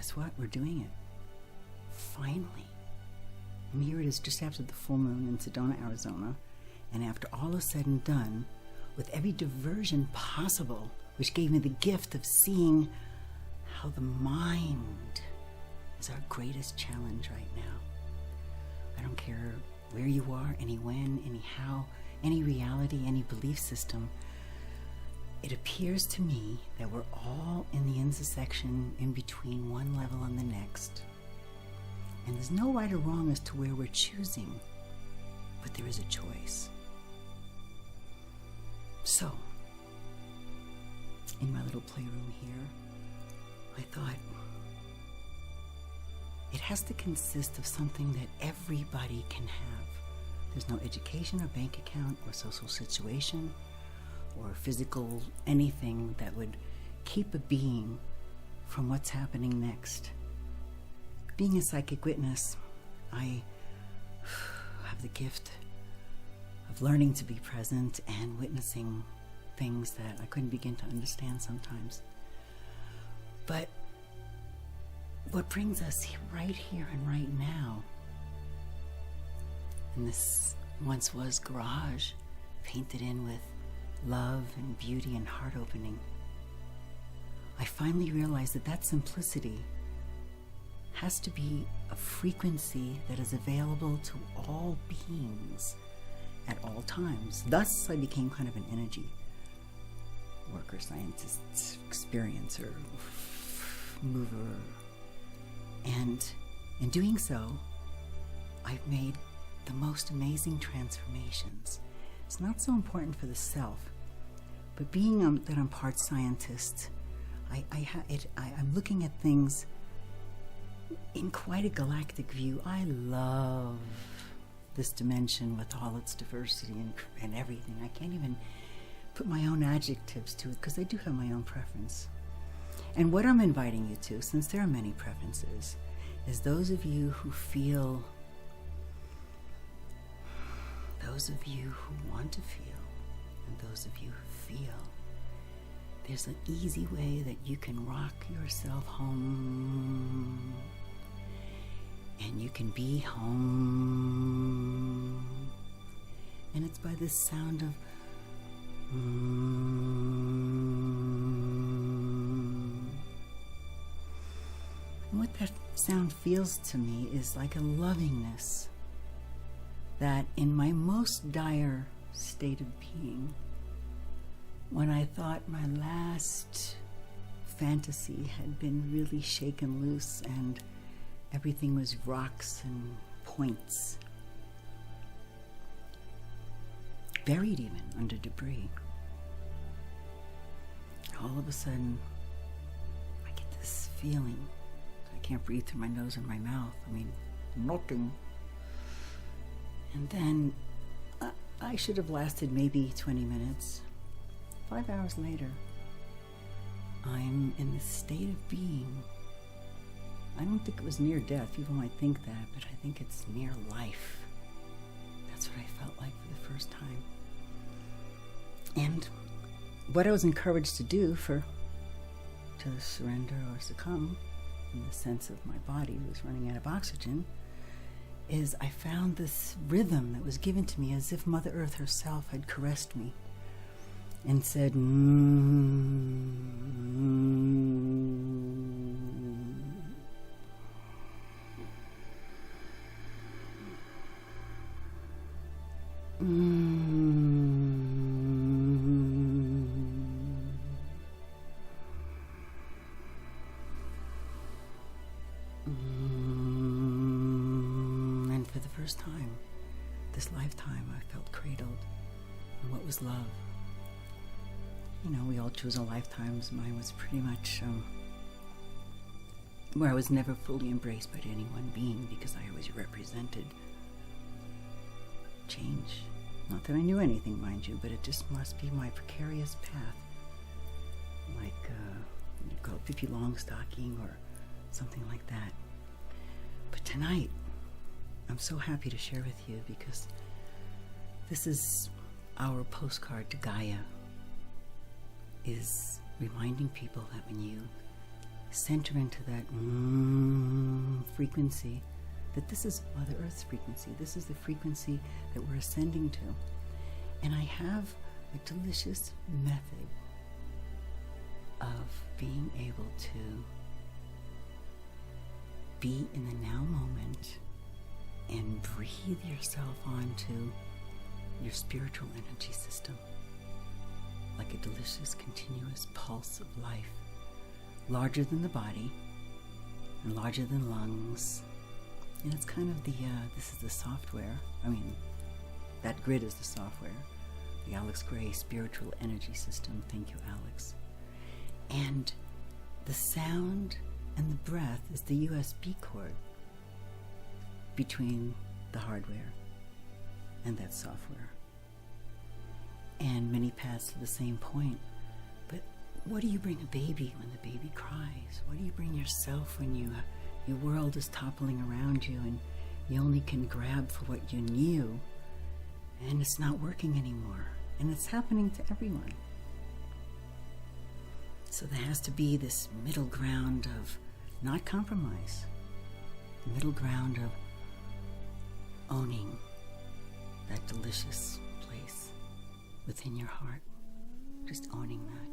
guess what? We're doing it. Finally. And here it is just after the full moon in Sedona, Arizona. And after all is said and done, with every diversion possible, which gave me the gift of seeing how the mind is our greatest challenge right now. I don't care where you are, any when, any how, any reality, any belief system. It appears to me that we're all in the intersection in between one level and the next. And there's no right or wrong as to where we're choosing, but there is a choice. So, in my little playroom here, I thought it has to consist of something that everybody can have. There's no education or bank account or social situation or physical anything that would keep a being from what's happening next. Being a psychic witness, I have the gift of learning to be present and witnessing things that I couldn't begin to understand sometimes. But what brings us right here and right now, and this once was garage, painted in with love and beauty and heart opening, I finally realized that that simplicity has to be a frequency that is available to all beings at all times. Thus, I became kind of an energy worker, scientist, experiencer, mover. And in doing so, I've made the most amazing transformations. It's not so important for the self, but being that I'm part scientist, I'm looking at things in quite a galactic view. I love this dimension with all its diversity and everything. I can't even put my own adjectives to it because I do have my own preference. And what I'm inviting you to, since there are many preferences, is those of you who feel, those of you who want to feel, and those of you who feel, there's an easy way that you can rock yourself home, and you can be home, and it's by this sound of And what that sound feels to me is like a lovingness that in my most dire state of being, when I thought my last fantasy had been really shaken loose and everything was rocks and points, buried even under debris, all of a sudden I get this feeling. I can't breathe through my nose and my mouth. I mean, nothing. And then I should have lasted maybe 20 minutes. 5 hours later, I'm in this state of being. I don't think it was near death. People might think that, but I think it's near life. That's what I felt like for the first time. And what I was encouraged to do to surrender or succumb, in the sense of my body was running out of oxygen, is I found this rhythm that was given to me as if Mother Earth herself had caressed me and said, And for the first time, this lifetime, I felt cradled. And what was love? You know, we all choose our lifetimes. Mine was pretty much where I was never fully embraced by any one being because I always represented change. Not that I knew anything, mind you, but it just must be my precarious path. Like, you'd call it Pippi Longstocking or something like that. But tonight, I'm so happy to share with you because this is our postcard to Gaia, is reminding people that when you center into that frequency, that this is Mother Earth's frequency. This is the frequency that we're ascending to. And I have a delicious method of being able to be in the now moment and breathe yourself onto your spiritual energy system like a delicious, continuous pulse of life, larger than the body and larger than lungs. And it's kind of the, this is the software. I mean, that grid is the software. The Alex Gray spiritual energy system. Thank you, Alex. And the sound and the breath is the USB cord between the hardware and that software. And many paths to the same point. But what do you bring a baby when the baby cries? What do you bring yourself when your world is toppling around you and you only can grab for what you knew and it's not working anymore? And it's happening to everyone. So there has to be this middle ground of not compromise, the middle ground of owning that delicious place within your heart, just owning that.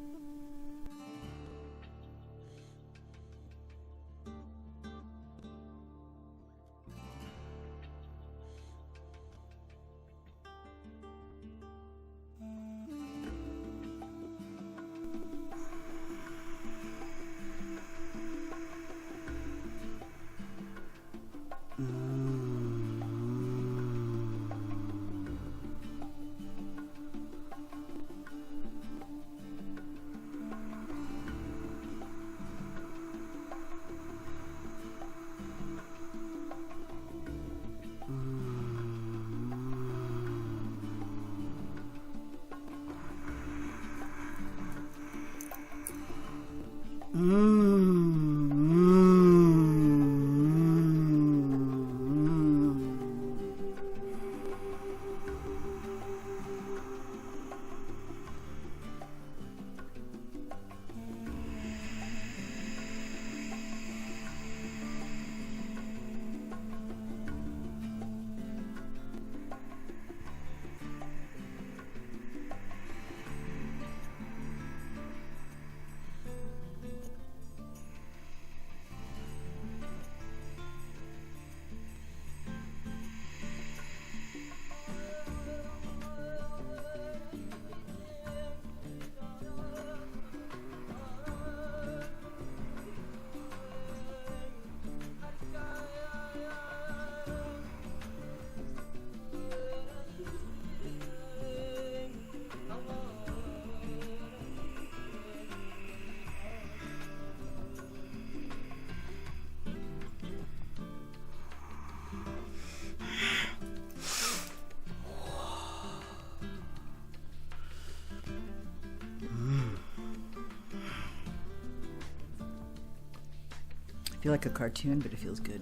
I feel like a cartoon, but it feels good.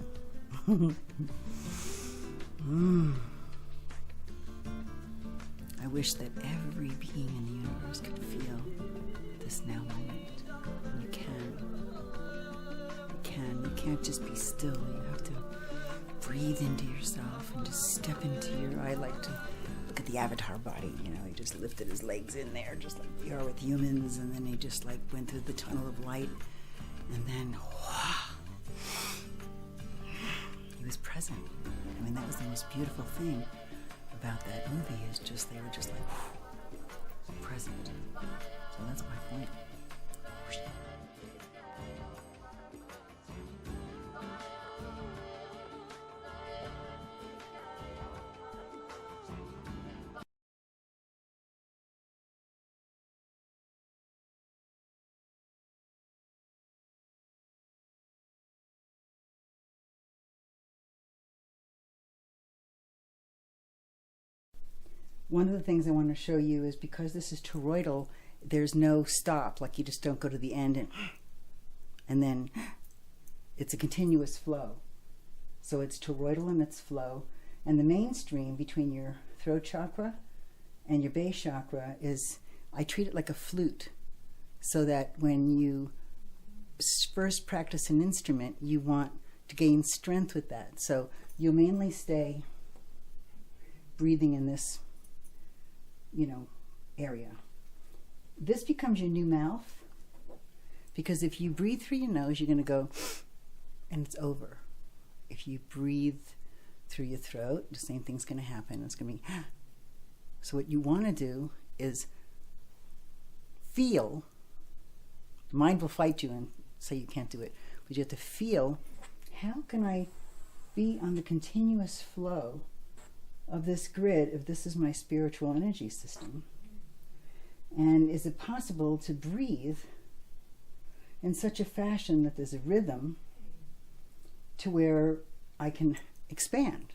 I wish that every being in the universe could feel this now moment. And you can. You can. You can't just be still. You have to breathe into yourself and just step into your... I like to look at the avatar body, you know, he just lifted his legs in there, just like we are with humans, and then he just like went through the tunnel of light, and then he was present. I mean, that was the most beautiful thing about that movie, is just they were just like present. So that's my point. One of the things I want to show you is, because this is toroidal, there's no stop. Like, you just don't go to the end and then it's a continuous flow. So it's toroidal in its flow. And the mainstream between your throat chakra and your base chakra is, I treat it like a flute, so that when you first practice an instrument, you want to gain strength with that. So you'll mainly stay breathing in this, area. This becomes your new mouth, because if you breathe through your nose, you're going to go, and it's over. If you breathe through your throat, the same thing's going to happen. It's going to be, so what you want to do is feel. The mind will fight you and say you can't do it, but you have to feel, how can I be on the continuous flow of this grid if this is my spiritual energy system? And is it possible to breathe in such a fashion that there's a rhythm to where I can expand?